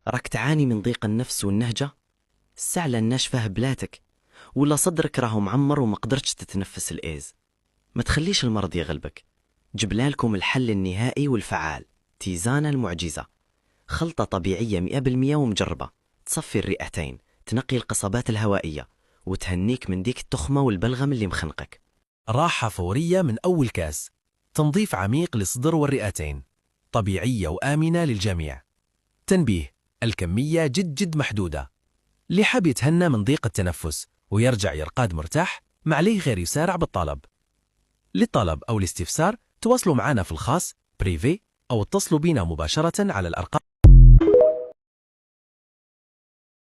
راك تعاني من ضيق النفس والنهجة؟ السعلة الناشفة بلاتك، ولا صدرك راهو معمر وما قدرتش تتنفس الإيز؟ ما تخليش المرض يغلبك. جبنا لكم الحل النهائي والفعال، تيزانة المعجزة. خلطة طبيعية 100% ومجربة، تصفي الرئتين، تنقي القصبات الهوائية، وتهنيك من ديك التخمة والبلغم اللي مخنقك. راحة فورية من أول كاس، تنظيف عميق للصدر والرئتين، طبيعية وآمنة للجميع. تنبيه: الكمية جد محدودة. اللي حاب يتهنى من ضيق التنفس ويرجع يرقاد مرتاح، ما عليه غير يسارع بالطلب. للطلب أو الاستفسار تواصلوا معنا في الخاص بريفي، أو اتصلوا بنا مباشرة على الأرقام